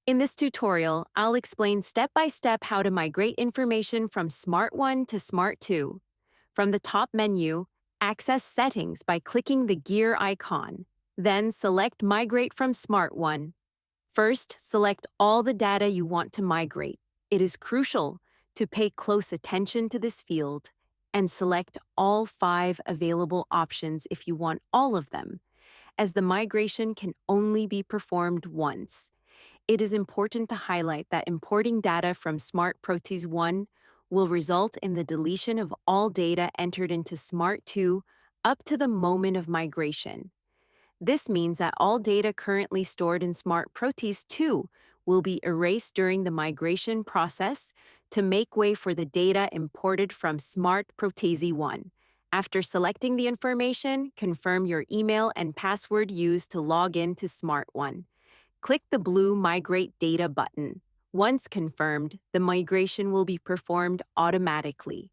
In this tutorial, I'll explain step by step how to migrate information from Smart 1 to Smart 2. From the top menu, access Settings by clicking the gear icon. Then select Migrate from Smart 1. First, select all the data you want to migrate. It is crucial to pay close attention to this field and select all 5 available options if you want all of them, as the migration can only be performed once. It is important to highlight that importing data from Smart Protease 1 will result in the deletion of all data entered into Smart 2 up to the moment of migration. This means that all data currently stored in Smart Protease 2 will be erased during the migration process to make way for the data imported from Smart Protease 1. After selecting the information, confirm your email and password used to log in to Smart 1. Click the blue Migrate Data button. Once confirmed, the migration will be performed automatically.